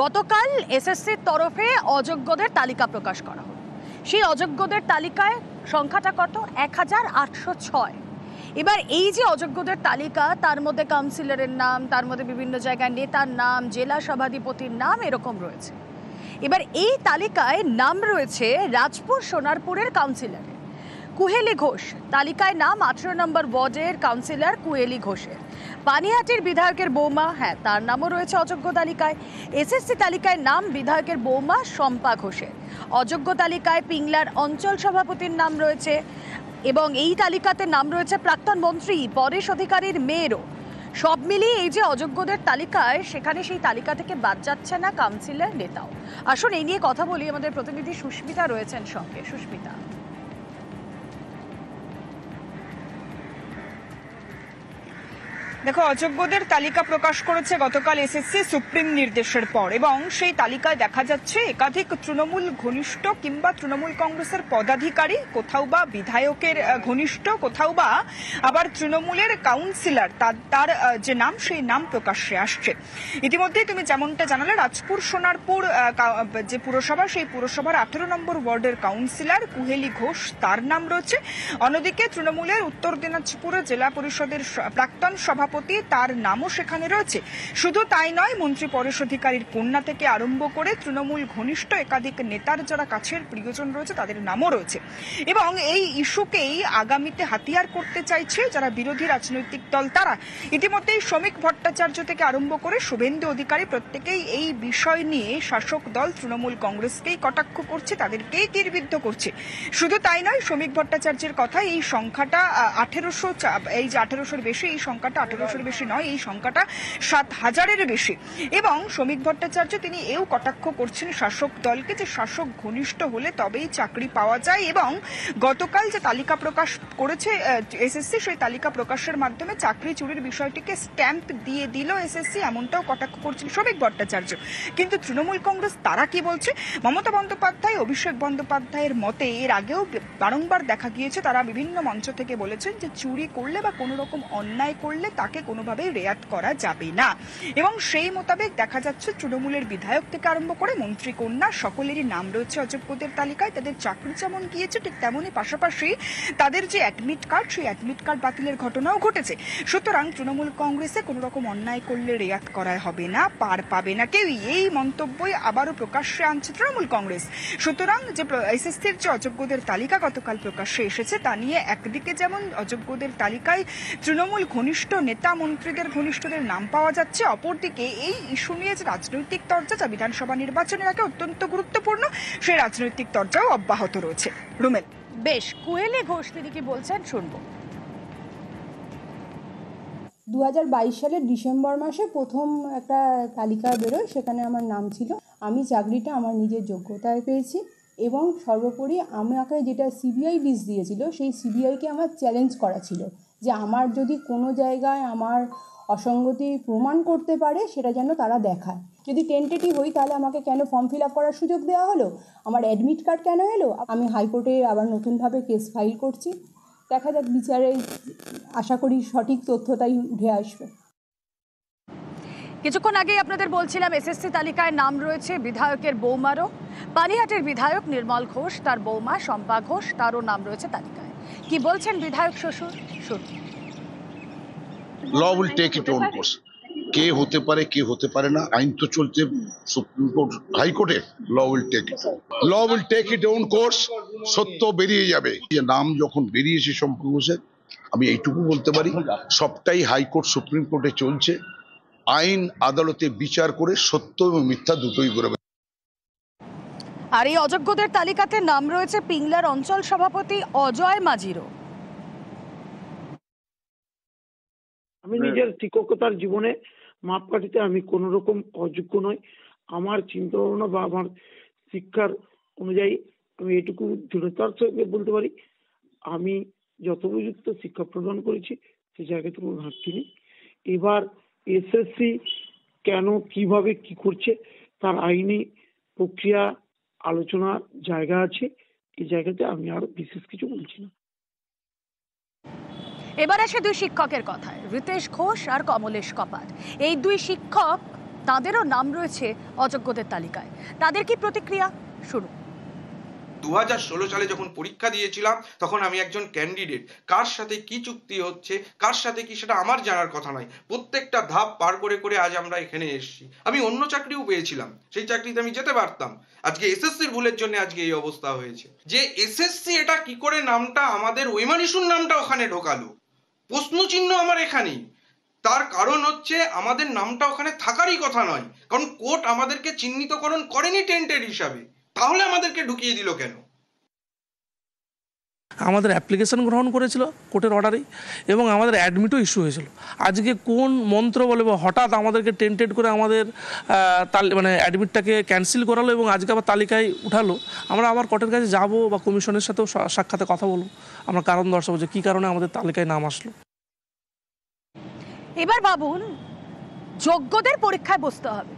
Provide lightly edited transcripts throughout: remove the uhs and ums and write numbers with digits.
গতকাল এসএসসির তরফে অযোগ্যদের তালিকা প্রকাশ করা হলো। সেই অযোগ্যদের তালিকায় সংখ্যাটা কত? 1806। এবার এই যে অযোগ্যদের তালিকা, তার মধ্যে কাউন্সিলরের নাম, তার মধ্যে বিভিন্ন জায়গায় নেতার নাম, জেলা সভাধিপতির নাম এরকম রয়েছে। এবার এই তালিকায় নাম রয়েছে রাজপুর সোনারপুরের কাউন্সিলরের কুহেলি ঘোষ, তালিকায় নাম 18 নম্বর ওয়ার্ডের কাউন্সিলর কুহেলি ঘোষের। পানিহাটির বিধায়কের বৌমা, হ্যাঁ তার নামও রয়েছে অযোগ্য তালিকায়। এসএসসি তালিকায় নাম বিধায়কের বৌমা শম্পা ঘোষের। অযোগ্য তালিকায় পিংলার অঞ্চল সভাপতির নাম রয়েছে এবং এই তালিকাতে নাম রয়েছে প্রাক্তন মন্ত্রী পরেশ অধিকারীর মেয়েরও। সব মিলিয়ে এই যে অযোগ্যদের তালিকায়, সেখানে সেই তালিকা থেকে বাদ যাচ্ছে না কাউন্সিলর, নেতাও। আসুন এই নিয়ে কথা বলি, আমাদের প্রতিনিধি সুস্মিতা রয়েছেন সঙ্গে। সুস্মিতা, দেখো, অযোগ্যদের তালিকা প্রকাশ করেছে গতকাল এসএসসি সুপ্রিম নির্দেশের পর, এবং সেই তালিকায় দেখা যাচ্ছে একাধিক তৃণমূল ঘনিষ্ঠ কিংবা তৃণমূল কংগ্রেসের পদাধিকারী, কোথাও বা বিধায়কের ঘনিষ্ঠ, কোথাও বা আবার তৃণমূলের কাউন্সিলর, তার যে নাম সেই নাম প্রকাশ্যে আসছে। ইতিমধ্যেই তুমি যেমনটা জানালে, রাজপুর সোনারপুর যে পুরসভা, সেই পুরসভার 18 নম্বর ওয়ার্ডের কাউন্সিলর কুহেলি ঘোষ, তার নাম রয়েছে। অন্যদিকে তৃণমূলের উত্তর দিনাজপুর জেলা পরিষদের প্রাক্তন সভাপতি, তার নামও সেখানে রয়েছে। শুধু তাই নয়, মন্ত্রী পরেশ অধিকারীর কন্যা থেকে আরম্ভ করে তৃণমূল ঘনিষ্ঠ একাধিক নেতার যারা কাছের প্রিয়জন রয়েছে তাদের নামও রয়েছে। এবং এই ইস্যুকেই আগামীতে হাতিয়ার করতে চাইছে যারা বিরোধী রাজনৈতিক দল, তারা ইতিমধ্যেই শ্রমিক ভট্টাচার্য থেকে আরম্ভ করে শুভেন্দু অধিকারী প্রত্যেকেই এই বিষয় নিয়ে শাসক দল তৃণমূল কংগ্রেসকেই কটাক্ষ করছে, তাদেরকেই তীরবিদ্ধ করছে। শুধু তাই নয়, শ্রমিক ভট্টাচার্যের কথা, এই সংখ্যাটা 1800, এই যে 1800-এর বেশি, এই সংখ্যাটা 1800-এর বেশি নয়, এই সংখ্যাটা 7000-এর বেশি। এবং শ্রমিক ভট্টাচার্য তিনি এও কটাক্ষ করছেন শাসক দলকে, যে শাসক ঘনিষ্ঠ হলে তবেই চাকরি পাওয়া যায়। এবং গতকাল যে তালিকা প্রকাশ করেছে এসএসসি, সেই তালিকা প্রকাশের মাধ্যমে চাকরি চুরির বিষয়টিকে স্ট্যাম্প দিয়ে দিল এসএসসি, এমনটাও কটাক্ষ করছেন শ্রমিক ভট্টাচার্য। কিন্তু তৃণমূল কংগ্রেস তারা কি বলছে? মমতা বন্দ্যোপাধ্যায়, অভিষেক বন্দ্যোপাধ্যায়ের মতে এর আগেও বারংবার দেখা গিয়েছে, তারা বিভিন্ন মঞ্চ থেকে বলেছেন যে চুরি করলে বা কোনো রকম অন্যায় করলে তাকে কোনোভাবেই রেয়াত করা যাবে না। এবং সেই মোতাবেক দেখা যাচ্ছে তৃণমূলের বিধায়ক থেকে আরম্ভ করে মন্ত্রী কন্যা সকলেরই নাম রয়েছে অযোগ্যদের তালিকায়। তাদের চাকরি যেমন গিয়েছে, ঠিক তেমনই পাশাপাশি তাদের যে অ্যাডমিট কার্ড, সেই অ্যাডমিট কার্ড বাতিলের ঘটনাও ঘটেছে। সুতরাং তৃণমূল কংগ্রেসে কোনো রকম অন্যায় করলে রেয়াত করা হবে না, পার পাবে না কেউই, এই মন্তব্যই আবারও প্রকাশ্যে আনছে তৃণমূল কংগ্রেস। সুতরাং যে এসএসসির যে অযোগ্যদের তালিকা গতকাল প্রকাশ্যে এসেছে, তা নিয়ে একদিকে যেমন অযোগ্যদের তালিকায় তৃণমূল ঘনিষ্ঠ নেতা মন্ত্রীদের ঘনিষ্ঠদের নাম পাওয়া যাচ্ছে, অপরদিকে এই ইস্যু নিয়ে যে রাজনৈতিক তরজা, যা বিধানসভা নির্বাচনের আগে অত্যন্ত গুরুত্বপূর্ণ, সেই রাজনৈতিক তরজাও অব্যাহত রয়েছে। রুমেল, বেশ, কুহেলি ঘোষ তিনি কি বলছেন শুনবো। 2022 সালের ডিসেম্বর মাসে প্রথম একটা তালিকা বেরোয়, সেখানে আমার নাম ছিল। আমি চাকরিটা আমার নিজের যোগ্যতায় পেয়েছি এবং সর্বোপরি আমাকে যেটা সিবিআই লিস্ট দিয়েছিল, সেই সিবিআইকে আমার চ্যালেঞ্জ করা ছিল যে আমার যদি কোনো জায়গায় আমার অসঙ্গতি প্রমাণ করতে পারে সেটা যেন তারা দেখায়। যদি টেন্টেটিভ হই তাহলে আমাকে কেন ফর্ম ফিল আপ করার সুযোগ দেওয়া হলো, আমার অ্যাডমিট কার্ড কেন এলো। আমি হাইকোর্টে আবার নতুনভাবে কেস ফাইল করছি, দেখা যাক বিচারে, আশা করি সঠিক তথ্যটাই উঠে আসবে। কিছুক্ষণ আগেই আপনাদের বলছিলাম এসএসসি তালিকায় নাম রয়েছে বিধায়কের বৌমারও। পানিহাটের বিধায়ক নির্মল ঘোষ, তার বৌমা শম্পা ঘোষ, তারও নাম রয়েছে তালিকায়। কি বলছেন বিধায়ক শ্বশুর? Law will take it own course. কে হতে পারে, কে হতে পারে না, আইন তো চলছে সুপ্রিম কোর্ট, হাইকোর্টে। Law will take it own course. সত্য বেরিয়ে যাবে। নাম যখন বেরিয়েছে শম্পা ঘোষের, আমি এইটুকু বলতে পারি সবটাই হাইকোর্ট সুপ্রিম কোর্টে চলছে। আইন আদালতে বিচার করে সত্য এবং মিথ্যা দুটোই বেরোবে। আর এই অযোগ্যদের তালিকাতে নাম রয়েছে পিংলার অঞ্চল সভাপতি অজয় মাঝিরও। আমি নিজের শিক্ষকতার জীবনে মাপকাঠিতে আমি কোন রকম অযোগ্য নই। আমার চিন্তা ভাবনা বা আমার শিক্ষার অনুযায়ী আমি এটুকু দৃঢ়তার সঙ্গে বলতে পারি, আমি যথোপযুক্ত শিক্ষা প্রদান করেছি, সে জায়গাতে কোনো ঘাটতি নেই। এবার এসএসসি কেন, কিভাবে, কি করছে, তার আইনি প্রক্রিয়া আলোচনার জায়গা আছে, এই জায়গাতে আমি আর বিশেষ কিছু বলছি না। এবার আসে দুই শিক্ষকের কথায়, রিতেশ ঘোষ আর কমলেশ কপাট। এই দুই শিক্ষক তাদেরও নাম রয়েছে অযোগ্যদের তালিকায়। তাদের কি প্রতিক্রিয়া, শুনুন। 2016 সালে যখন পরীক্ষা দিয়েছিলাম তখন আমি একজন ক্যান্ডিডেট, কার সাথে কি চুক্তি হচ্ছে, কার সাথে কি, সেটা আমার জানার কথা নয়। প্রত্যেকটা ধাপ পার করে করে আজ আমরা এখানে এসেছি। আমি অন্য চাকরিও পেয়েছিলাম, সেই চাকরিতে আমি যেতে পারতাম। আজকে এসএসসির ভুলের জন্য আজকে এই অবস্থা হয়েছে। যে এসএসসি এটা কি করে নামটা আমাদের ওইমানিসুর নামটা ওখানে ঢোকালো, প্রশ্নচিহ্ন আমার এখানেই। তার কারণ হচ্ছে আমাদের নামটা ওখানে থাকারই কথা নয়, কারণ কোর্ট আমাদেরকে চিহ্নিতকরণ করেনি টেন্টেড হিসাবে, তাহলে আমাদেরকে ঢুকিয়ে দিল কেন? আমাদের অ্যাপ্লিকেশন গ্রহণ করেছিল কোর্টের অর্ডারেই, এবং আমাদের অ্যাডমিটও ইস্যু হয়েছিল। আজকে কোন মন্ত্র বলে হঠাৎ আমাদেরকে টেন্টেড করে আমাদের মানে অ্যাডমিটটাকে ক্যান্সেল করালো এবং আজকে আবার তালিকায় উঠালো। আমরা আবার কোর্টের কাছে যাব বা কমিশনের সাথেও সাক্ষাতে কথা বলবো, আমরা কারণ দর্শাবো যে কী কারণে আমাদের তালিকায় নাম আসলো। এবার ভাবুন, যোগ্যদের পরীক্ষায় বসতে হবে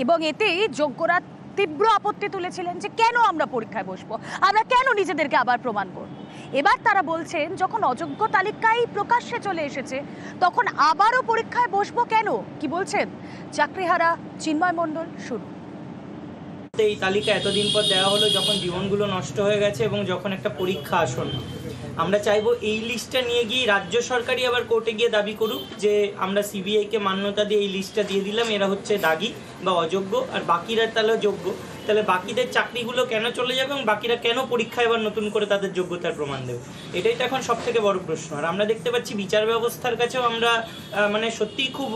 এবং এতে যোগ্যরা তীব্র আপত্তি তুলেছিলেন যে কেন আমরা পরীক্ষায় বসবো, আমরা কেন নিজেদেরকে আবার প্রমাণ করব। এবার তারা বলছেন যখন অযোগ্য তালিকায় প্রকাশ্যে চলে এসেছে তখন আবারও পরীক্ষায় বসবো কেন। কি বলছেন চাকরিহারা চিন্ময় মণ্ডল, শুনুন। এই তালিকা এতদিন পর দেওয়া হলো যখন জীবনগুলো নষ্ট হয়ে গেছে এবং যখন একটা পরীক্ষা আসন্ন, আমরা চাইবো এই লিস্টটা নিয়ে গিয়ে রাজ্য সরকারই আবার কোর্টে গিয়ে দাবি করুক যে আমরা সিবিআইকে মান্যতা দিয়ে এই লিস্টটা দিয়ে দিলাম, এরা হচ্ছে দাগী বা অযোগ্য, আর বাকিরা তাহলে যোগ্য। তাহলে বাকিদের চাকরিগুলো কেন চলে যাবে এবং বাকিরা কেন পরীক্ষায় এবার নতুন করে তাদের যোগ্যতার প্রমাণ দেবে, এটাই তো এখন সব থেকে বড় প্রশ্ন। আর আমরা দেখতে পাচ্ছি বিচার ব্যবস্থার কাছেও আমরা মানে সত্যিই খুব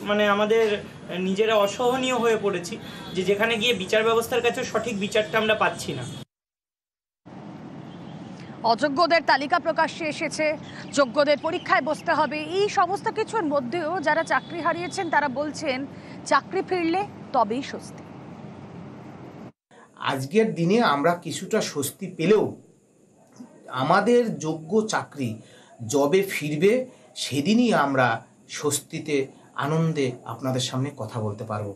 মানে আমাদের নিজেরা অসহনীয় হয়ে পড়েছি যে যেখানে গিয়ে বিচার ব্যবস্থার কাছে সঠিক বিচারটা আমরা পাচ্ছি না। অযোগ্যদের তালিকা প্রকাশ্যে এসেছে, যোগ্যদের পরীক্ষায় বসতে হবে, এই সমস্ত কিছুর মধ্যেও যারা চাকরি হারিয়েছেন তারা বলছেন চাকরি ফিরলে তবেই স্বস্তি। আজকের দিনে আমরা কিছুটা স্বস্তি পেলেও আমাদের যোগ্য চাকরি যবে ফিরবে সেদিনই আমরা স্বস্তিতে আনন্দে আপনাদের সামনে কথা বলতে পারবো।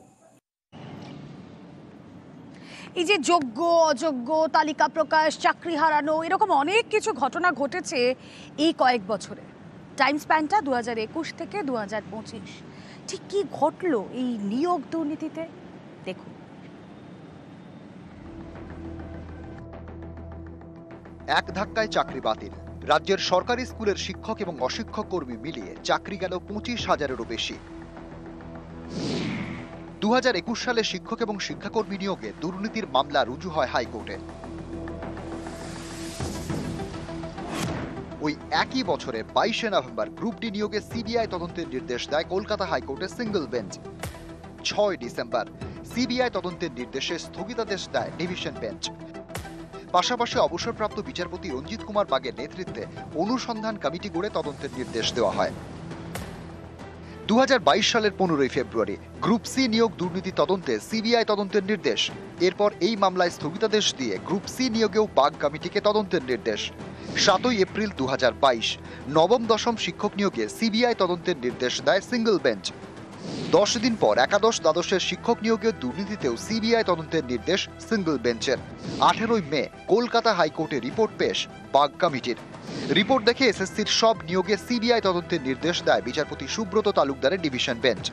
এই যে যোগ্য অযোগ্য তালিকা প্রকাশ, চাকরি হারানো, এরকম অনেক কিছু ঘটনা ঘটেছে এই কয়েক বছরে। টাইম স্প্যানটা 2021 থেকে 2025। ঠিক কি ঘটলো এই নিয়োগ দুর্নীতিতে দেখুন। এক ধাক্কায় চাকরি বাতিল। রাজ্যের সরকারি স্কুলের শিক্ষক এবং অশিক্ষক কর্মী মিলিয়ে চাকরি গেল 25,000-এরও বেশি। 2021 সালে শিক্ষক এবং শিক্ষাকর্মী নিয়োগে দুর্নীতির মামলা রুজু হয় হাইকোর্টে। ওই একই বছরের 22শে নভেম্বর গ্রুপ ডি নিয়োগে সিবিআই তদন্তের নির্দেশ দেয় কলকাতা হাইকোর্টের সিঙ্গল বেঞ্চ। 6 ডিসেম্বর সিবিআই তদন্তের নির্দেশে স্থগিতাদেশ দেয় ডিভিশন বেঞ্চ। পাশাপাশি অবসরপ্রাপ্ত বিচারপতি রঞ্জিত কুমার বাগের নেতৃত্বে অনুসন্ধান কমিটি গড়ে তদন্তের নির্দেশ দেওয়া হয়। 2022 সালের 15 ফেব্রুয়ারি গ্রুপ সি নিয়োগ দুর্নীতি তদন্তে সিবিআই তদন্তের নির্দেশ। এরপর এই মামলায় স্থগিতাদেশ দিয়ে গ্রুপ সি নিয়োগেও বাগ কমিটিকে তদন্তের নির্দেশ। 7 এপ্রিল 2022 নবম দশম শিক্ষক নিয়োগে সিবিআই তদন্তের নির্দেশ দেয় সিঙ্গল বেঞ্চ। 10 দিন পর একাদশ দ্বাদশের শিক্ষক নিয়োগের দুর্নীতিতেও সিবিআই তদন্তের নির্দেশ সিঙ্গল বেঞ্চের। 18 মে কলকাতা হাইকোর্টে রিপোর্ট পেশ বাগ কমিটির। রিপোর্ট দেখে এসএসসির সব নিয়োগে সিবিআই তদন্তের নির্দেশ দেয় বিচারপতি সুব্রত তালুকদারের ডিভিশন বেঞ্চ।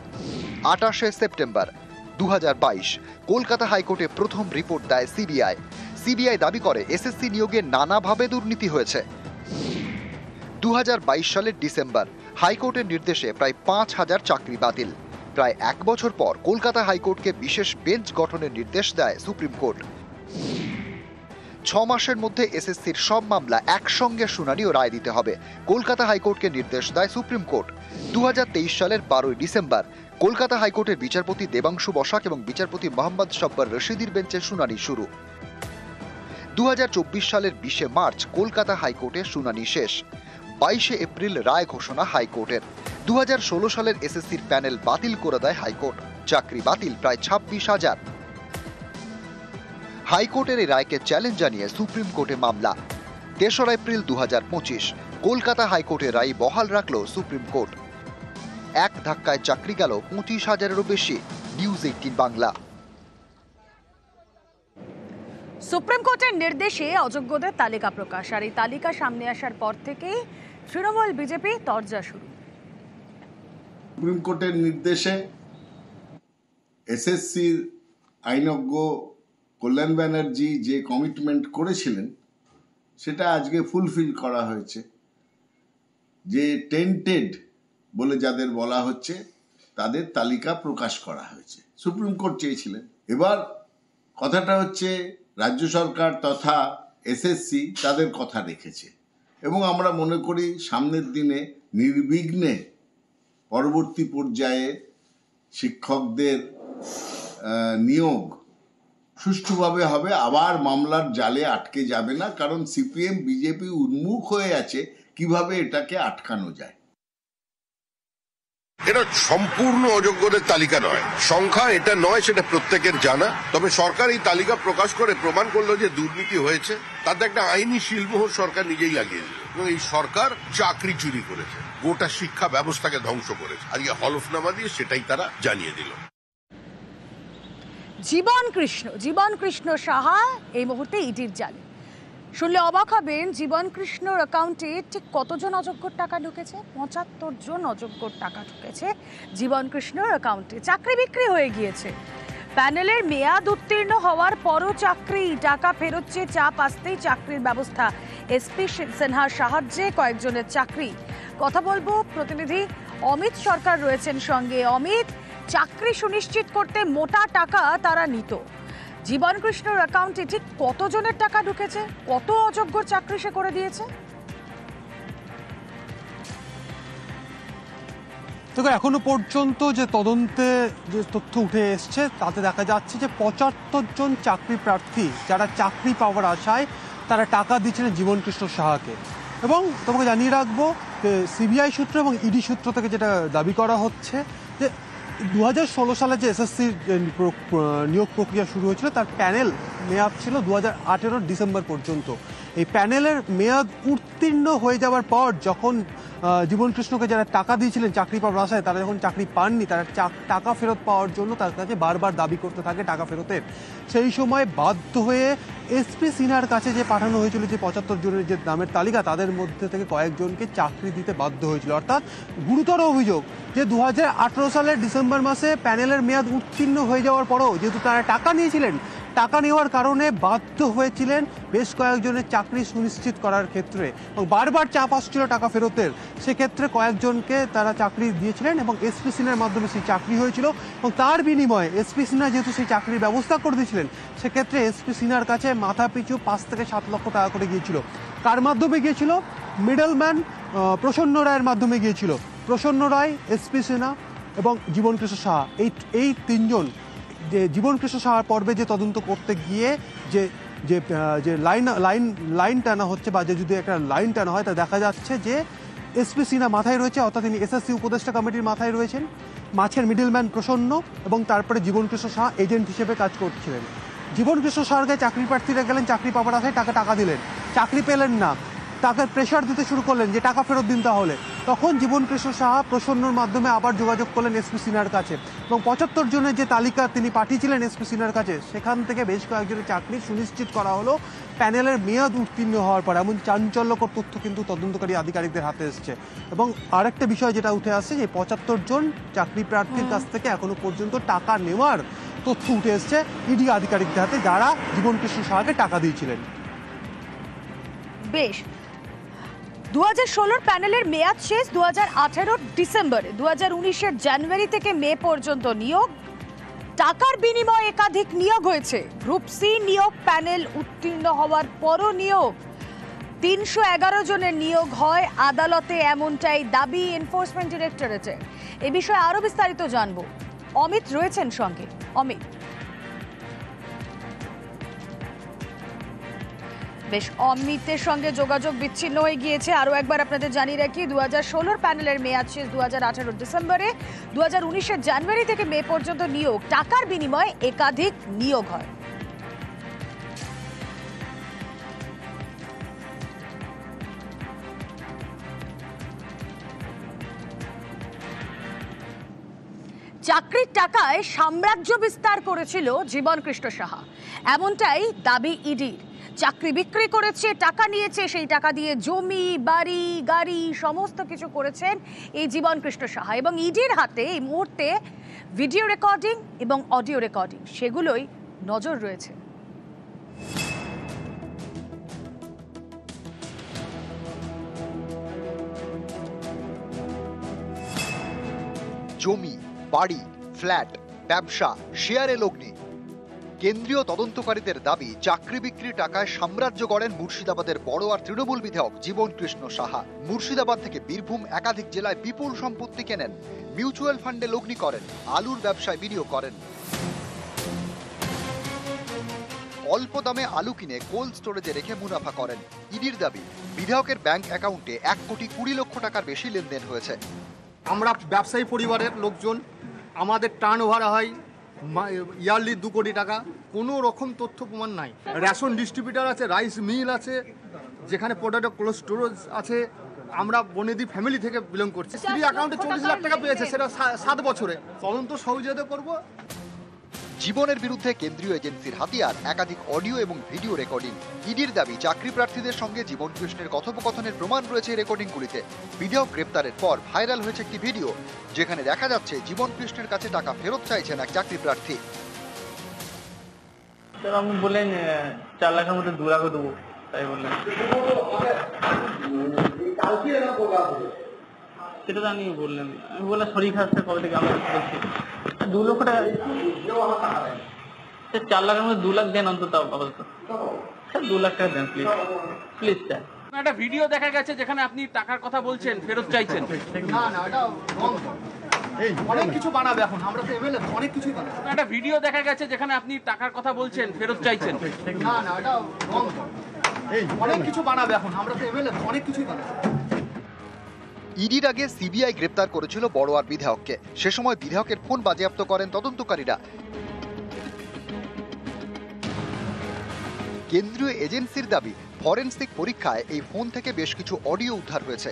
28 সেপ্টেম্বর 2022 কলকাতা হাইকোর্টে প্রথম রিপোর্ট দেয় সিবিআই। সিবিআই দাবি করে এসএসসি নিয়োগে নানাভাবে দুর্নীতি হয়েছে। 2022 সালের ডিসেম্বর হাইকোর্টের নির্দেশে প্রায় 5,000 চাকরি বাতিল। প্রায় 1 বছর পর কলকাতা হাইকোর্টকে বিশেষ বেঞ্চ গঠনের নির্দেশ দেয় সুপ্রিম কোর্ট। 6 মাসের মধ্যে এসএসসির সব মামলা একসঙ্গে শুনানি ও রায় দিতে হবে কলকাতা হাইকোর্টকে নির্দেশ দেয় সুপ্রিম কোর্ট। 2023 সালের 12 ডিসেম্বর কলকাতা হাইকোর্টের বিচারপতি দেবাংশু বসাক এবং বিচারপতি মোহাম্মদ সব্বর রশিদির বেঞ্চে শুনানি শুরু। 2024 সালের 20 মার্চ কলকাতা হাইকোর্টে শুনানি শেষ। 22 এপ্রিল রায় ঘোষণা হাইকোর্টের। 2016 সালের এসএসসির প্যানেল বাতিল করে দেয় হাইকোর্ট। চাকরি বাতিল প্রায় 26,000। হাইকোর্টের এই রায়কে চ্যালেঞ্জ জানিয়ে সুপ্রিম কোর্টে মামলা। 3 এপ্রিল 2025 কলকাতা হাইকোর্টের রায় বহাল রাখল সুপ্রিম কোর্ট। এক ধাক্কায় চাকরি গেল 25,000-এরও বেশি। নিউজ 18 বাংলা। সুপ্রিম কোর্টের নির্দেশে অযোগ্যদের তালিকা প্রকাশ, আর এই তালিকা সামনে আসার পর থেকেই তৃণমূল বিজেপি তরজা শুরু। সুপ্রিম কোর্টের নির্দেশে এসএসসির আইনজ্ঞ কল্যাণ ব্যানার্জি যে কমিটমেন্ট করেছিলেন সেটা আজকে ফুলফিল করা হয়েছে। যে টেন্টেড বলে যাদের বলা হচ্ছে তাদের তালিকা প্রকাশ করা হয়েছে, সুপ্রিম কোর্ট চেয়েছিলেন। এবার কথাটা হচ্ছে রাজ্য সরকার তথা এসএসসি তাদের কথা রেখেছে এবং আমরা মনে করি সামনের দিনে নির্বিঘ্নে পরবর্তী পর্যায়ে শিক্ষকদের নিয়োগ সুষ্ঠুভাবে হবে, আবার মামলার জালে আটকে যাবে না, কারণ সিপিএম বিজেপি উন্মুখ হয়ে আছে কিভাবে এটাকে আটকানো যায়। এটা সম্পূর্ণ অযোগ্যদের তালিকা নয়, সংখ্যা এটা নয়, সেটা প্রত্যেকের জানা। তবে সরকার এই তালিকা প্রকাশ করে প্রমাণ করলো যে দুর্নীতি হয়েছে, তাতে একটা আইনি শিলমোহর সরকার নিজেই লাগিয়ে দিল এবং এই সরকার চাকরি চুরি করেছে, গোটা শিক্ষা ব্যবস্থাকে ধ্বংস করেছে। আজকে হলফনামা দিয়ে সেটাই তারা জানিয়ে দিল। জীবন কৃষ্ণ সাহা এই মুহূর্তে ইডির জালে। শুনলে অবাক হবেন, জীবন কৃষ্ণর অ্যাকাউন্টে ঠিক কতজন অযোগ্যর টাকা ঢুকেছে? ৭৫ জন অযোগ্যর টাকা ঢুকেছে জীবন কৃষ্ণর অ্যাকাউন্টে। চাকরি বিক্রি হয়ে গিয়েছে। প্যানেলের মেয়াদ উত্তীর্ণ হওয়ার পরও চাকরি, টাকা ফেরত চেয়ে চাপ আসতেই চাকরির ব্যবস্থা। এসপি সিনহার সাহায্যে কয়েকজনের চাকরি। কথা বলবো, প্রতিনিধি অমিত সরকার রয়েছেন সঙ্গে। অমিত, চাকরি সুনিশ্চিত করতে মোটা টাকা তারা নিত। জীবন কৃষ্ণর অ্যাকাউন্টে ঠিক কতজনের টাকা ঢুকেছে, কত অযোগ্যর চাকরি সে করে দিয়েছে? দেখো, এখনো পর্যন্ত যে তদন্তে যে তথ্য উঠে এসছে তাতে দেখা যাচ্ছে যে ৭৫ জন চাকরি প্রার্থী যারা চাকরি পাওয়ার আশায় তারা টাকা দিচ্ছিলেন জীবন কৃষ্ণ সাহাকে। এবং তোমাকে জানিয়ে রাখবো যে সিবিআই সূত্র এবং ইডি সূত্র থেকে যেটা দাবি করা হচ্ছে যে 2016 সালে যে এসএসসির নিয়োগ প্রক্রিয়া শুরু হয়েছিল তার প্যানেল মেয়াদ ছিল 2018 ডিসেম্বর পর্যন্ত। এই প্যানেলের মেয়াদ উত্তীর্ণ হয়ে যাওয়ার পর যখন জীবন কৃষ্ণকে যারা টাকা দিয়েছিলেন চাকরি পাওয়ার আশায়, তারা যখন চাকরি পাননি, তারা টাকা ফেরত পাওয়ার জন্য তার কাছে বারবার দাবি করতে থাকে টাকা ফেরতের। সেই সময় বাধ্য হয়ে এসপি সিনহার কাছে যে পাঠানো হয়েছিল যে ৭৫ জনের যে নামের তালিকা, তাদের মধ্যে থেকে কয়েকজনকে চাকরি দিতে বাধ্য হয়েছিল। অর্থাৎ গুরুতর অভিযোগ যে 2018 সালের ডিসেম্বর মাসে প্যানেলের মেয়াদ উত্তীর্ণ হয়ে যাওয়ার পরও যেহেতু তারা টাকা নিয়েছিলেন, টাকা নেওয়ার কারণে বাধ্য হয়েছিলেন বেশ কয়েকজনের চাকরি সুনিশ্চিত করার ক্ষেত্রে এবং বারবার চাপ আসছিল টাকা ফেরতের। সেক্ষেত্রে কয়েকজনকে তারা চাকরি দিয়েছিলেন এবং এসপি সিনহার মাধ্যমে সেই চাকরি হয়েছিল এবং তার বিনিময়ে এসপি সিনহা যেহেতু সেই চাকরির ব্যবস্থা করে দিয়েছিলেন, সেক্ষেত্রে এসপি সিনহার কাছে মাথা পিছু 5 থেকে 7 লক্ষ টাকা করে গিয়েছিল। কার মাধ্যমে গিয়েছিল? মিডলম্যান প্রসন্ন রায়ের মাধ্যমে গিয়েছিল। প্রসন্ন রায়, এসপি সিনহা এবং জীবন কৃষ্ণ সাহা, এই তিনজন যে জীবন কৃষ্ণ সাহার পর্বে যে তদন্ত করতে গিয়ে যে লাইন টানা হচ্ছে বা যে যদি একটা লাইন টানা হয়, তা দেখা যাচ্ছে যে এসপি সিনহা মাথায় রয়েছে, অর্থাৎ তিনি এসএসসি উপদেষ্টা কমিটির মাথায় রয়েছেন। মাঝের মিডলম্যান প্রসন্ন এবং তারপরে জীবন কৃষ্ণ সাহা এজেন্ট হিসেবে কাজ করছিলেন। জীবন কৃষ্ণ সাহার গায়ে চাকরি প্রার্থীরা গেলেন, চাকরি পাওয়ার আশায় টাকা দিলেন, চাকরি পেলেন না, তাকে প্রেশার দিতে শুরু করলেন যে টাকা ফেরত দিন তাহলে। তখন জীবন কৃষ্ণ সাহা প্রসন্নর মাধ্যমে আবার যোগাযোগ করলেন এসপি সিনহার কাছে এবং ৭৫ জনের যে তালিকা তিনি পাঠিয়েছিলেন এসপি সিনহার কাছে, সেখান থেকে বেশ কয়েকজনের চাকরি সুনিশ্চিত করা হলো প্যানেলের মেয়াদ উত্তীর্ণ হওয়ার পর। এমন চাঞ্চল্যকর তথ্য কিন্তু তদন্তকারী আধিকারিকদের হাতে এসছে। এবং আরেকটা বিষয় যেটা উঠে আসছে যে ৭৫ জন চাকরি প্রার্থীর কাছ থেকে এখনো পর্যন্ত টাকা নেওয়ার তথ্য উঠে এসছে ইডি আধিকারিকদের হাতে, যারা জীবন কৃষ্ণ সাহাকে টাকা দিয়েছিলেন। বেশ, 2016 প্যানেলের মেয়াদ শেষ 2018 ডিসেম্বরে। 2019 জানুয়ারি থেকে মে পর্যন্ত নিয়োগ, টাকার বিনিময়ে একাধিক নিয়োগ হয়েছে। গ্রুপ সি নিয়োগ প্যানেল উত্তীর্ণ হওয়ার পরও নিয়োগ, 311 জনের নিয়োগ হয় আদালতে, এমনটাই দাবি এনফোর্সমেন্ট ডিরেক্টরেটের। এ বিষয়ে আরো বিস্তারিত জানবো, অমিত রয়েছেন সঙ্গে। অমিত, বেশ, অমিতের সঙ্গে যোগাযোগ বিচ্ছিন্ন হয়ে গিয়েছে। আরও একবার আপনাদের জানিয়ে রাখি, 2016 প্যানেলের মেয়াদ শেষ 2018 ডিসেম্বরে। 2019 জানুয়ারি থেকে মে পর্যন্ত নিয়োগ, টাকার বিনিময়ে একাধিক নিয়োগ হয়। চাকরির টাকায় সাম্রাজ্য বিস্তার করেছিল জীবনকৃষ্ণ সাহা, এমনটাই দাবি ইডির। চাকরি বিক্রি করেছে, টাকা নিয়েছে, সেই টাকা দিয়ে জমি, বাড়ি, গাড়ি সমস্ত কিছু করেছেন এই জীবনকৃষ্ণ সাহা। এবং ইডির হাতে এই মুহূর্তে ভিডিও রেকর্ডিং এবং অডিও রেকর্ডিং সেগুলোই নজর রয়েছে। জমি, বাড়ি, ফ্ল্যাট, ব্যবসা, শেয়ারে লগ্নি। কেন্দ্রীয় তদন্তকারীদের দাবি চাকরি বিক্রির টাকায় সাম্রাজ্য গড়েন মুর্শিদাবাদের বড়োয়ার তৃণমূল বিধায়ক জীবনকৃষ্ণ সাহা। মুর্শিদাবাদ থেকে বীরভূম একাধিক জেলায় বিপুল সম্পত্তি কেনেন, মিউচুয়াল ফান্ডে লগ্নি করেন, আলুর ব্যবসায় বিনিয়োগ করেন। অল্প দামে আলু কিনে কোল্ড স্টোরেজে রেখে মুনাফা করেন। ইডির দাবি বিধায়কের ব্যাংক অ্যাকাউন্টে 1,20,00,000 টাকার বেশি লেনদেন হয়েছে। আমরা ব্যবসায়ী পরিবারের লোকজন, আমাদের টার্ন ওভার হয় ইয়ারলি 2 কোটি টাকা, কোনো রকম তথ্য প্রমাণ নাই। রেশন ডিস্ট্রিবিউটার আছে, রাইস মিল আছে, যেখানে প্রোডাক্ট কোল্ড স্টোরেজ আছে। আমরা বনেদি ফ্যামিলি থেকে বিলং করছি। স্ত্রী অ্যাকাউন্টে 40 লাখ টাকা পেয়েছে, সেটা 7 বছরে। তদন্ত সহযোগিতা করব। জীবনের বিরুদ্ধে কেন্দ্রীয় এজেন্সির হাতিয়ার একাধিক অডিও এবং ভিডিও রেকর্ডিং। ইডির দাবি চাকরি প্রার্থীদের সঙ্গে জীবনকৃষ্ণের কথোপকথনের প্রমাণ রয়েছে এই রেকর্ডিংগুলিতে। বিধায়ক গ্রেপ্তারের পর ভাইরাল হয়েছে একটি ভিডিও, যেখানে দেখা যাচ্ছে জীবনকৃষ্ণের কাছে টাকা ফেরত চাইছেন এক চাকরি প্রার্থী। আপনি বললেন 4 লাখের মধ্যে 2 লাখ দেবো, তাই বললেন। সেটা তো আমি বললাম, আমি বললাম শরীর খাচ্ছে কবে থেকে আমরা বলছি 2 লক্ষ টাকা। 4 লাখের মধ্যে 2 লাখ দেন অন্তত, আপাতত 2 লাখ টাকা দেন প্লিজ, প্লিজ স্যার। একটা ভিডিও দেখা গেছে যেখানে আপনি টাকার কথা বলছেন, ফেরত চাইছেন। না না, এটা অনেক কিছু বানাবে এখন, আমরা তো এমএলএ, অনেক কিছুই বানাবে। একটা ভিডিও দেখা গেছে যেখানে আপনি টাকার কথা বলছেন, ফেরত চাইছেন। না না, এটা অনেক কিছু বানাবে এখন, আমরা তো এমএলএ, অনেক কিছুই বানাবে। ইডির আগে সিবিআই গ্রেপ্তার করেছিল বড়োয়ার বিধায়ককে। সে সময় বিধায়কের ফোন বাজেয়াপ্ত করেন তদন্তকারীরা। কেন্দ্রীয় এজেন্সির দাবি ফরেনসিক পরীক্ষায় এই ফোন থেকে বেশ কিছু অডিও উদ্ধার হয়েছে।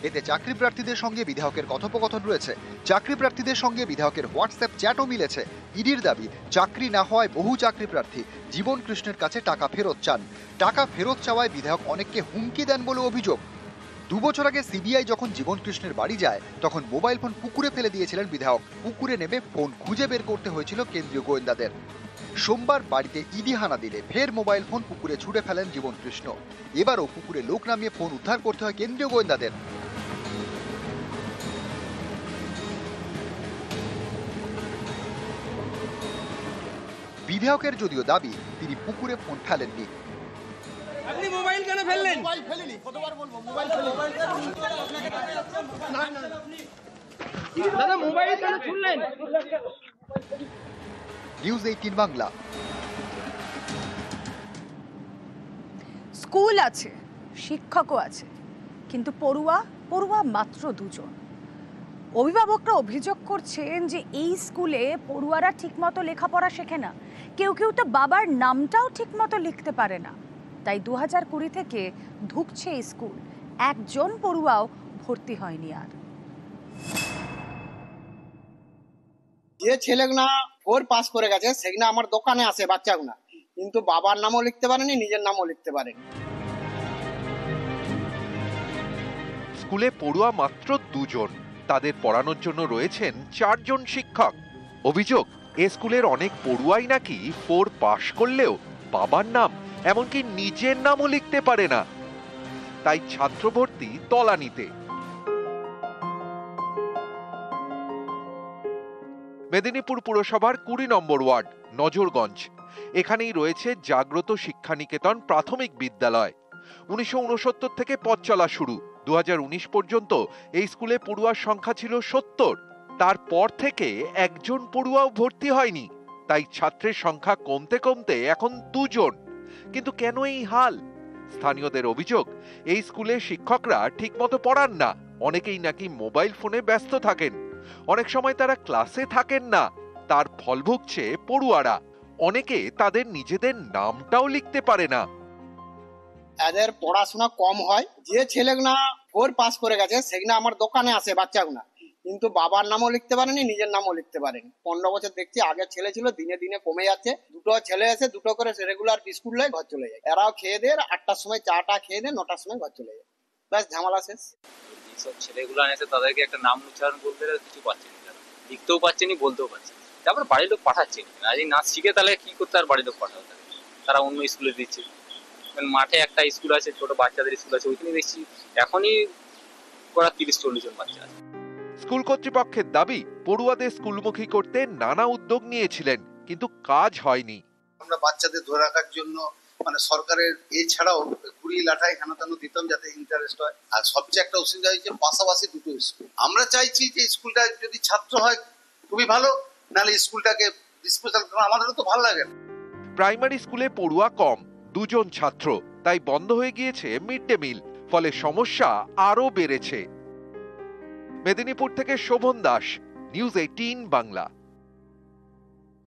এতে চাকরি প্রার্থীদের সঙ্গে বিধায়কের কথোপকথন রয়েছে। চাকরি প্রার্থীদের সঙ্গে বিধায়কের হোয়াটসঅ্যাপ চ্যাটও মিলেছে। ইডির দাবি চাকরি না হওয়ায় বহু চাকরি প্রার্থী জীবনকৃষ্ণের কাছে টাকা ফেরত চান। টাকা ফেরত চাওয়ায় বিধায়ক অনেককে হুমকি দেন বলে অভিযোগ। 2 বছর আগে সিবিআই যখন জীবনকৃষ্ণের বাড়ি যায়, তখন মোবাইল ফোন পুকুরে ফেলে দিয়েছিলেন বিধায়ক। পুকুরে নেমে ফোন খুঁজে বের করতে হয়েছিল কেন্দ্রীয় গোয়েন্দাদের। সোমবার বাড়িতে ইডি হানা দিলে ফের মোবাইল ফোন পুকুরে ছুড়ে ফেলেন জীবনকৃষ্ণ। এবারও পুকুরে লোক নামিয়ে ফোন উদ্ধার করতে হয় কেন্দ্রীয় গোয়েন্দাদের। বিধায়কের যদিও দাবি তিনি পুকুরে ফোন ফেলেননি। আপনি মোবাইল কেন ফেললেন? মোবাইল ফেলিনি, কতবার বলবো মোবাইল ফেলিনি। দাদা মোবাইল কেন ছুড়লেন? নিউজ 18 বাংলা। স্কুল আছে, শিক্ষকও আছে, কিন্তু পড়ুয়া মাত্র 2 জন। অভিভাবকরা অভিযোগ করছেন যে এই স্কুলে পড়ুয়ারা ঠিকমতো লেখাপড়া শেখে না। কেউ তো বাবার নামটাও ঠিকমতো লিখতে পারে না। তাই 2020 থেকে ঢুকছে এই স্কুল, একজন পড়ুয়াও ভর্তি হয়নি আর। যে ছেলেগুনা 4 পাস করে গেছে সেগুলো আমার দোকানে আসে বাচ্চাগুনা, কিন্তু বাবার নামও লিখতে পারেনি, নিজের নামও লিখতে পারেনি। স্কুলে পড়ুয়া মাত্র 2 জন, তাদের পড়ানোর জন্য রয়েছেন 4 জন শিক্ষক। অভিযোগ, এ স্কুলের অনেক পড়ুয়াই নাকি 4 পাস করলেও বাবার নাম এমনকি নিজের নামও লিখতে পারে না। তাই ছাত্র ভর্তি তলানিতে। মেদিনীপুর পুরসভার 20 নম্বর ওয়ার্ড নজরগঞ্জ, এখানেই রয়েছে জাগ্রত শিক্ষানিকেতন প্রাথমিক বিদ্যালয়। 1969 থেকে পথ চলা শুরু। 2019 পর্যন্ত এই স্কুলে পড়ুয়ার সংখ্যা ছিল 70। তারপর থেকে একজন পড়ুয়াও ভর্তি হয়নি। তাই ছাত্রের সংখ্যা কমতে কমতে এখন 2 জন। কিন্তু কেন এই হাল? স্থানীয়দের অভিযোগ, এই স্কুলে শিক্ষকরা ঠিকমতো পড়ান না। অনেকেই নাকি মোবাইল ফোনে ব্যস্ত থাকেন। অনেক সময় তারা ক্লাসে থাকেন না। তার ফল ভুগছে পড়ুয়ারা। অনেকে তাদের নিজেদের নামটাও লিখতে পারে না। এদের পড়াশোনা কম হয়। যে ছেলেগুনা 4 পাস করে গেছে সেগুলো আমার দোকানে আসে বাচ্চাগুনা, কিন্তু বাবার নামও লিখতে পারেনি, নিজের নামও লিখতে পারেনি। 15 বছর দেখছি, আগের ছেলে ছিল, দিনে দিনে কমে যাচ্ছে। দুটো ছেলে এসে দুটো করে রেগুলার বিস্কুট লয়, ঘর চলে যায়। এরাও খেয়ে দিয়ে 8টার সময় চাটা খেয়ে দিয়ে 9টার সময় ঘর চলে যায়। ব্যাস, ঝামেলা শেষ। যেসব ছেলেগুলো আনেছে তাদেরকে একটা নাম উচ্চারণ বলতে কিছু পাচ্ছে না, লিখতেও পাচ্ছে না, বলতেও পাচ্ছে না। তারপর বাড়ির লোক পাঠাচ্ছে না। আজ নাচ শিখে তাহলে কি করতে আর বাড়ির লোক পাঠাবে, তারা অন্য স্কুলে দিচ্ছে। মাঠে একটা স্কুল আছে, ছোট বাচ্চাদের স্কুল আছে, ওইখানে দেখছি এখনই করা 30-40 জন বাচ্চা আছে। স্কুল কর্তৃপক্ষের দাবি, পড়ুয়াদের স্কুলমুখী করতে নানা উদ্যোগ নিয়েছিলেন, কিন্তু কাজ হয়নি। আমরা বাচ্চাদের ধরে রাখার জন্য সরকারের এছাড়াও কুড়ি লাঠাই হেনাতানো দিতাম যাতে ইন্টারেস্ট হয়। আর সবচেয়ে একটা অসুবিধা হয়েছে পাশাপাশি দুটো স্কুল। আমরা চাইছি যে স্কুলটা যদি ছাত্র হয় খুবই ভালো, নাহলে স্কুলটাকে ডিসপোজাল করা আমাদেরও তো ভালো লাগে না। প্রাইমারি স্কুলে পড়ুয়া কম, 2 জন ছাত্র, তাই বন্ধ হয়ে গিয়েছে মিড ডে মিল, ফলে সমস্যা আরো বেড়েছে। মেদিনীপুর থেকে শোভন দাস, নিউজ 18 বাংলা।